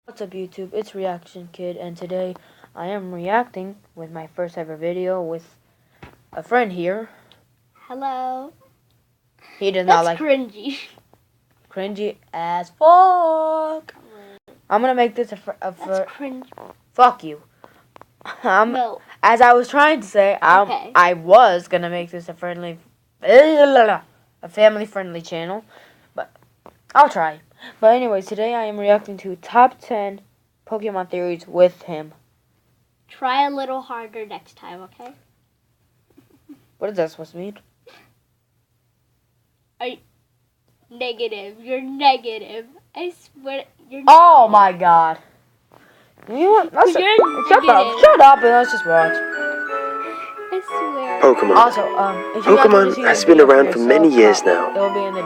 What's up YouTube, it's Reaction Kid, and today I am reacting with my first ever video with a friend here. Hello. He does not like cringy. Cringy as fuck. I'm gonna make this That's cringe. Fuck you. No. As I was trying to say, I was gonna make this a family friendly channel, but I'll try. But anyways, today I am reacting to top 10 Pokemon theories with him. Try a little harder next time, okay? What is that supposed to mean? Negative. You're negative. I swear you're negative. Oh my god. You know what? Shut up and let's just watch. I swear. Pokemon. Also, Pokemon has been around for many years now,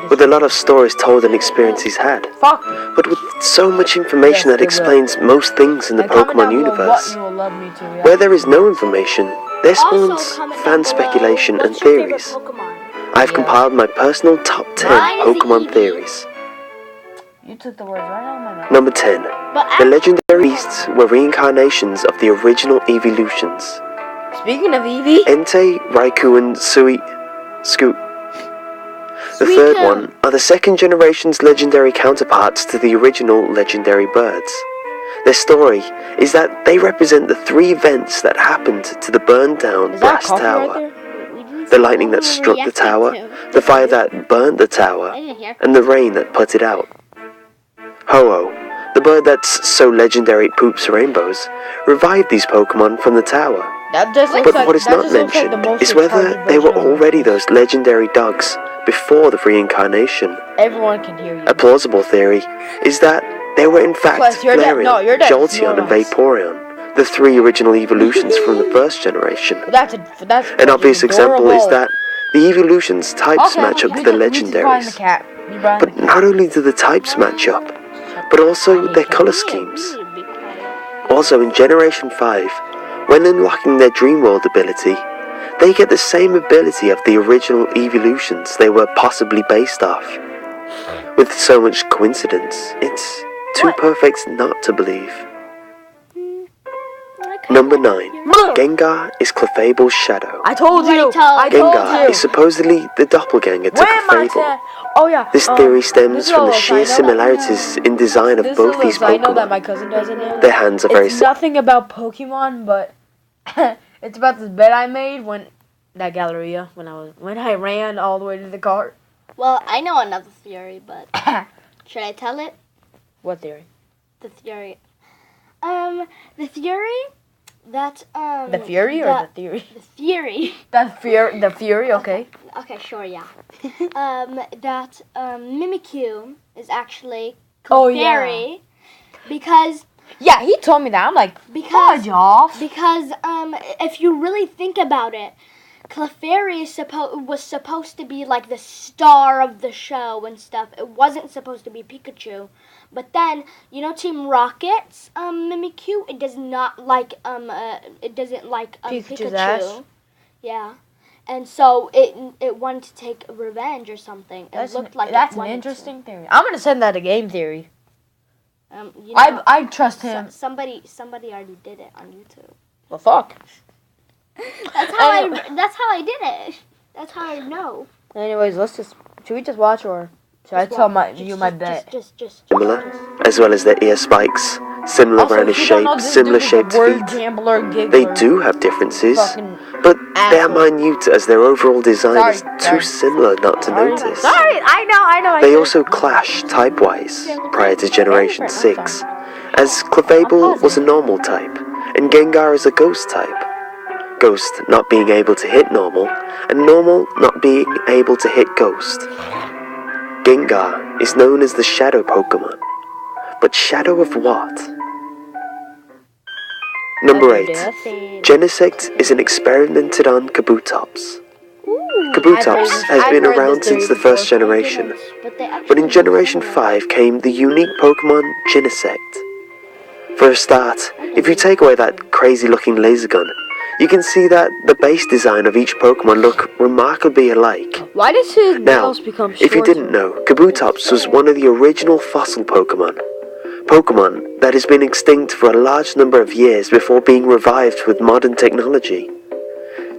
with a lot of stories told and experiences had. But with so much information that explains most things in the Pokemon universe, where there is no information, there spawns fan speculation and theories. I've compiled my personal top 10 Pokemon theories. You took the words right out of my mouth. Number 10. The legendary beasts were reincarnations of the original evolutions. Speaking of Eevee, Entei, Raikou, and Scoot. The third one are the second generation's legendary counterparts to the original legendary birds. Their story is that they represent the three events that happened to the burned down Brass Tower. The lightning that struck the tower, the fire that burnt the tower, and the rain that put it out. Ho-Oh, the bird that's so legendary it poops rainbows, revived these Pokemon from the tower. But what is not mentioned is whether they were already those legendary dogs before the reincarnation. Everyone can hear you. A plausible theory is that they were in fact Flareon, Jolteon, and Vaporeon, the three original evolutions from the first generation. An obvious example is that the evolutions' types match up to the legendaries. But not only do the types match up, but also their color schemes. Also in Generation 5, when unlocking their Dream World ability, they get the same ability of the original evolutions they were possibly based off. With so much coincidence, it's too perfect not to believe. Number 9. Gengar is Clefable's shadow. I told you! Gengar is supposedly the doppelganger to Clefable. Oh yeah. This theory stems from the sheer similarities in design of both these I know that Pokemon. my cousin does it now. Their hands are very It's nothing about Pokemon, but it's about this bed I made when that Galleria when I ran all the way to the car. Well, I know another theory, but should I tell it? What theory? The theory. The theory that The Fury or the theory? The theory. The Fury, okay. Okay, sure, yeah. That Mimikyu is actually Clefairy because yeah, he told me that. I'm like, because off. Because if you really think about it, Clefairy was supposed to be like the star of the show and stuff. It wasn't supposed to be Pikachu. But then, you know, Team Rocket's Mimikyu, it does not like it doesn't like Pikachu's Pikachu. ass? Yeah. And so it wanted to take revenge or something. It looked like that's an interesting theory. I'm gonna send that a game theory. You know, I trust him. Somebody already did it on YouTube. Well, fuck. That's how I did it. That's how I know. Anyways, should we just watch or should I tell you my bet? Just similar, as well as their ear spikes, similar rounded shape, similar shaped feet. They do have differences, but they are minute as their overall design is too similar not to notice. Sorry, I know. They also clash type-wise prior to Generation 6, as Clefable was a normal type, and Gengar is a ghost type. Ghost not being able to hit normal, and normal not being able to hit ghost. Gengar is known as the Shadow Pokemon, but Shadow of what? Number 8. Genesect is an experimented on Kabutops. Kabutops has been around since the first generation, but in Generation 5 came the unique Pokemon Genesect. For a start, if you take away that crazy looking laser gun, you can see that the base design of each Pokemon look remarkably alike. Why does his Now, nails become if you didn't know, Kabutops was one of the original fossil Pokemon. Pokemon that has been extinct for a large number of years before being revived with modern technology.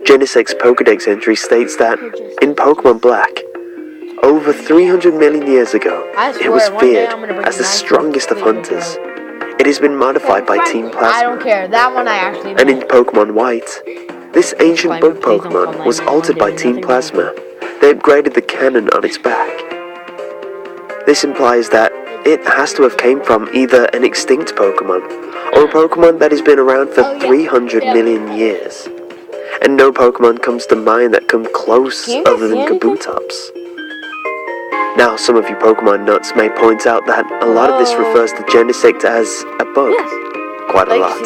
Genesect's Pokedex entry states that, in Pokemon Black, over 300 million years ago, it was feared as the strongest of hunters. It has been modified by Team Plasma. I don't care, that one I actually And in Pokemon White, this ancient bug Pokemon was altered by Team Plasma. They upgraded the cannon on its back. This implies that it has to have came from either an extinct Pokemon, or a Pokemon that has been around for 300 million years. And no Pokemon comes to mind that come close other than Kabutops. Now, some of you Pokemon nuts may point out that a lot of this refers to Genesect as a bug. Quite a lot.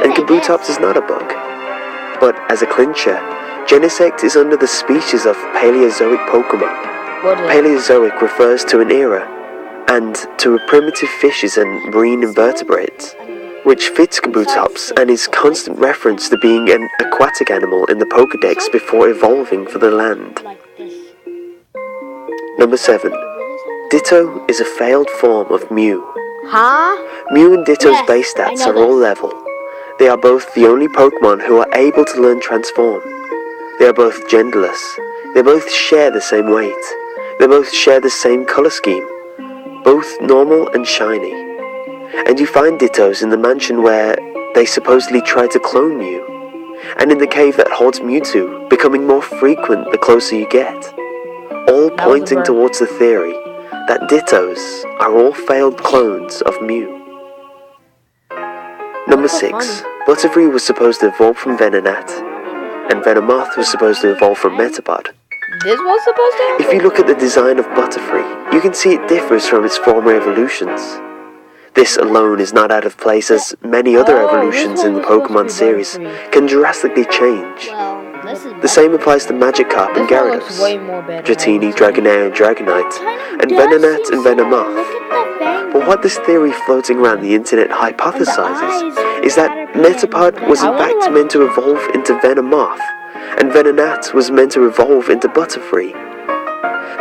And Kabutops is not a bug. But as a clincher, Genesect is under the species of Paleozoic Pokemon. Paleozoic refers to an era, and to primitive fishes and marine invertebrates, which fits Kabutops and is constant reference to being an aquatic animal in the Pokedex before evolving for the land. Number 7. Ditto is a failed form of Mew. Mew and Ditto's base stats are all level. They are both the only Pokemon who are able to learn Transform. They are both genderless. They both share the same weight. They both share the same color scheme. Both normal and shiny. And you find Dittos in the mansion where they supposedly try to clone Mew, and in the cave that holds Mewtwo, becoming more frequent the closer you get. All pointing towards the theory that Dittos are all failed clones of Mew. Number 6. Butterfree was supposed to evolve from Venonat, and Venomoth was supposed to evolve from Metapod. This was supposed to? If you look at the design of Butterfree, you can see it differs from its former evolutions. This alone is not out of place, as many other evolutions in the Pokemon series can drastically change. The same applies to Magikarp and Gyarados, Dratini, Dragonair and Dragonite, and Venonat and Venomoth. But what this theory floating around the internet hypothesizes is that Metapod was in fact meant to evolve into Venomoth, and Venonat was meant to evolve into Butterfree.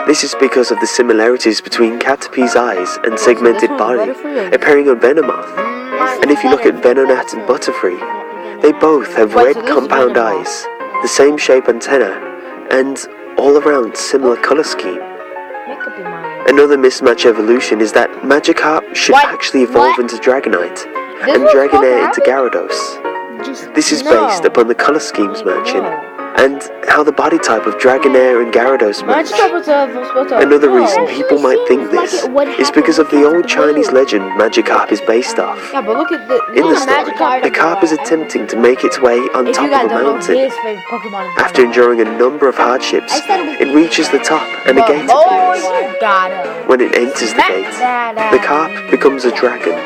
This is because of the similarities between Caterpie's eyes and segmented body appearing on Venomoth. And if you look at Venonat and Butterfree, they both have red compound eyes, the same shape antenna, and all around similar color scheme. Another mismatch evolution is that Magikarp should actually evolve into Dragonite, and Dragonair into Gyarados. This is based upon the color schemes matching, and how the body type of Dragonair and Gyarados match. Another reason people might think this is because of the old Chinese legend Magikarp is based off. In the story, the carp is attempting to make its way on top of a mountain. After enduring a number of hardships, it reaches the top and a gate appears. When it enters the gate, the carp becomes a dragon.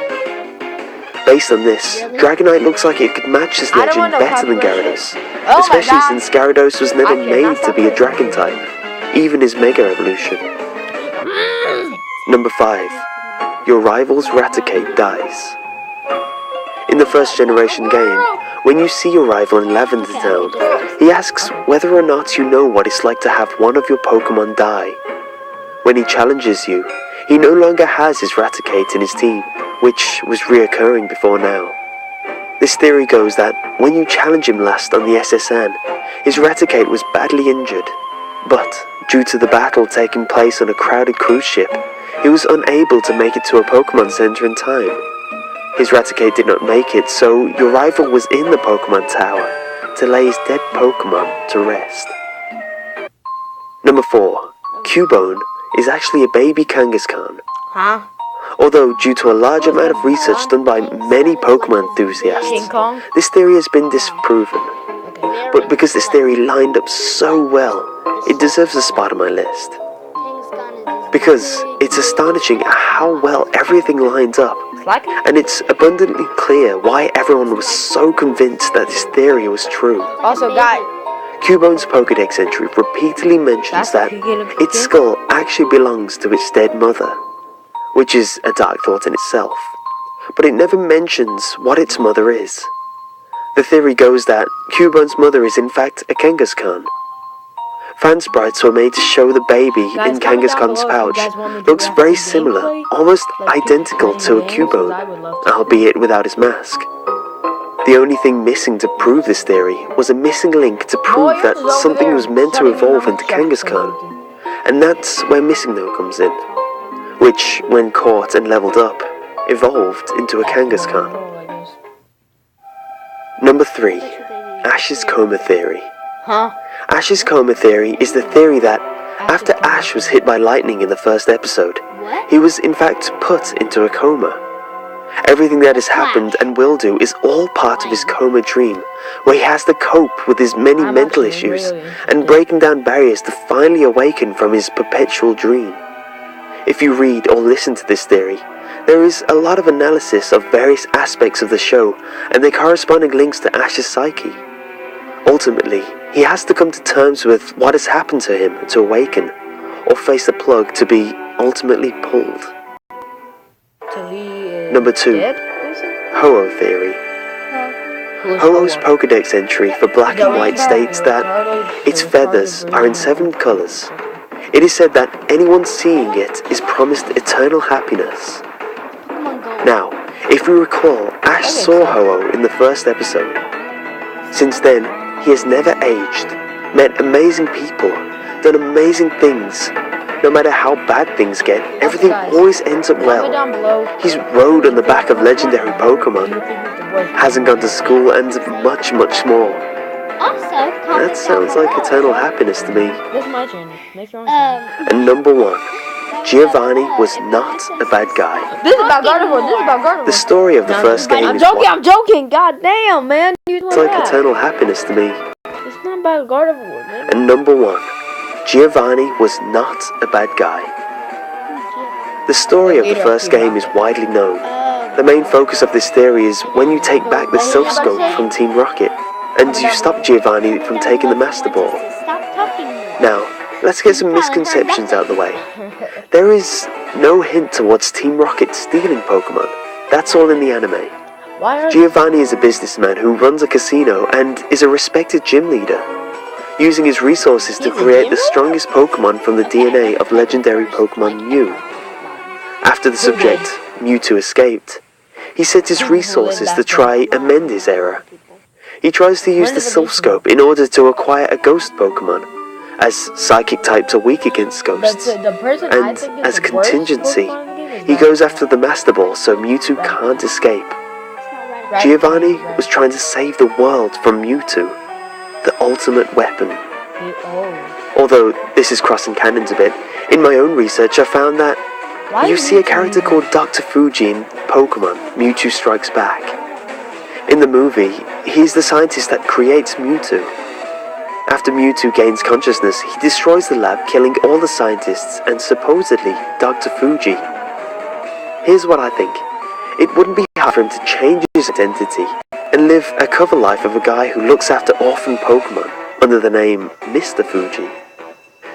Based on this, Dragonite looks like it could match this legend better than Gyarados, especially since Gyarados was never made to be a dragon type, even his Mega Evolution. Number 5. Your rival's Raticate dies. In the first generation game, when you see your rival in Lavender Town, he asks whether or not you know what it's like to have one of your Pokemon die. When he challenges you, he no longer has his Raticate in his team, which was reoccurring before now. This theory goes that when you challenge him last on the SSN, his Raticate was badly injured, but due to the battle taking place on a crowded cruise ship, he was unable to make it to a Pokemon Center in time. His Raticate did not make it, so your rival was in the Pokemon Tower to lay his dead Pokemon to rest. Number 4. Cubone is actually a baby Kangaskhan. Although, due to a large amount of research done by many Pokemon enthusiasts, this theory has been disproven. But because this theory lined up so well, it deserves a spot on my list. Because it's astonishing how well everything lines up, and it's abundantly clear why everyone was so convinced that this theory was true. Also, guys, Cubone's Pokedex entry repeatedly mentions that its skull actually belongs to its dead mother, which is a dark thought in itself, but it never mentions what its mother is. The theory goes that Cubone's mother is in fact a Kangaskhan. fan sprites were made to show the baby in Kangaskhan's pouch looks very similar, almost identical to a Cubone, albeit without his mask. The only thing missing to prove this theory was a missing link to prove that something was meant to evolve into Kangaskhan, and that's where Missing No comes in, which, when caught and leveled up, evolved into a Kangaskhan. Number 3. Ash's Coma Theory. Ash's Coma Theory is the theory that, after Ash was hit by lightning in the first episode, he was in fact put into a coma. Everything that has happened and will do is all part of his coma dream, where he has to cope with his many mental issues and breaking down barriers to finally awaken from his perpetual dream. If you read or listen to this theory, there is a lot of analysis of various aspects of the show and their corresponding links to Ash's psyche. Ultimately, he has to come to terms with what has happened to him to awaken, or face the plug to be ultimately pulled. Number 2. Ho-Oh Theory. Ho-Oh's Pokédex entry for Black and White states that its feathers are in 7 colors. It is said that anyone seeing it is promised eternal happiness. Now, if we recall, Ash saw Ho-Oh in the first episode. Since then, he has never aged, met amazing people, done amazing things. No matter how bad things get, everything always ends up well. He's rode on the back of legendary Pokemon, hasn't gone to school, and much, much more. That sounds like eternal happiness to me. This is my channel. Make your own channel. And number 1, Giovanni was not a bad guy. This is about Gardevoir. This is about Gardevoir. The story of the first game is I'm joking. God damn, man. It's like eternal happiness to me. It's not about Gardevoir, man. And number 1, Giovanni was not a bad guy. The story of the first game is widely known. The main focus of this theory is when you take back the Silph Scope from Team Rocket, and you stop Giovanni from taking the Master Ball. Now, let's get some misconceptions out of the way. There is no hint towards Team Rocket stealing Pokemon. That's all in the anime. Giovanni is a businessman who runs a casino and is a respected gym leader, using his resources to create the strongest Pokemon from the DNA of legendary Pokemon Mew. After the subject, Mewtwo, escaped, he sent his resources to try amend his error. He tries to use the Silph Scope in order to acquire a ghost Pokemon, as psychic types are weak against ghosts, and as a contingency, he goes after the Master Ball so Mewtwo can't escape. Giovanni was trying to save the world from Mewtwo, the ultimate weapon. Although this is crossing canons a bit, in my own research I found that you see a character called Dr. Fuji in Pokemon Mewtwo Strikes Back. In the movie, he's the scientist that creates Mewtwo. After Mewtwo gains consciousness, he destroys the lab, killing all the scientists and supposedly Dr. Fuji. Here's what I think. It wouldn't be hard for him to change his identity and live a cover life of a guy who looks after orphan Pokemon under the name Mr. Fuji.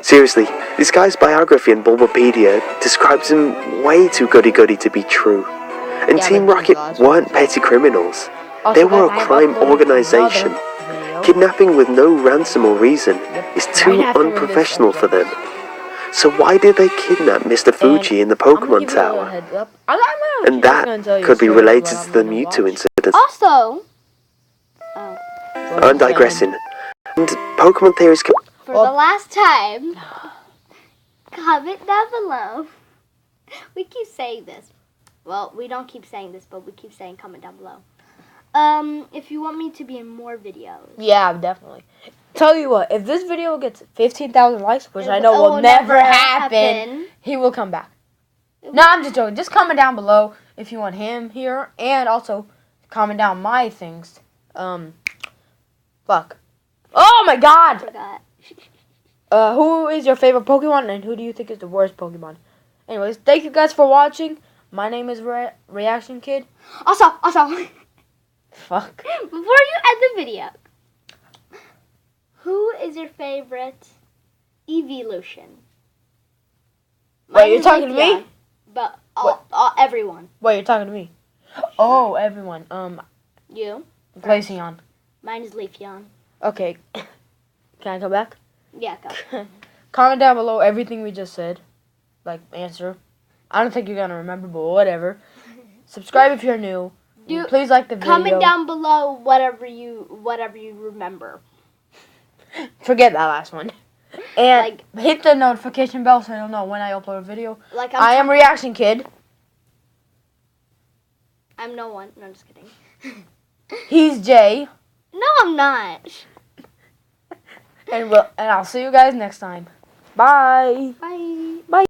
Seriously, this guy's biography in Bulbapedia describes him way too goody-goody to be true. And Team Rocket weren't petty criminals. They were a crime organization. Kidnapping with no ransom or reason is too unprofessional for them. So why did they kidnap Mr. Fuji in the Pokemon Tower? And that could be related to the Mewtwo incident. Also, I'm digressing. And Pokemon theories for the last time, comment down below. We keep saying this. Well, we don't keep saying this, but we keep saying comment down below. If you want me to be in more videos. Yeah, definitely. Tell you what, if this video gets 15,000 likes, which I know will never happen, he will come back. No, I'm just joking. Just comment down below if you want him here, and also comment down my things. Fuck. Oh my god! I forgot. Who is your favorite Pokemon, and who do you think is the worst Pokemon? Anyways, thank you guys for watching. My name is Reaction Kid. Also. Fuck. Before you end the video, who is your favorite evolution? Wait, you're talking to me? But everyone. Wait, you're talking to me? Oh, everyone. You? Glaceon. Mine is Leafeon. Okay. Can I come back? Yeah, go. Comment down below everything we just said. Like, answer. I don't think you're going to remember, but whatever. Subscribe if you're new. Please like the video. Comment down below whatever you remember. Forget that last one. And hit the notification bell so you'll know when I upload a video. I am Reaction Kid. I'm no one. No, just kidding. He's Jay. No, I'm not. And I'll see you guys next time. Bye. Bye. Bye.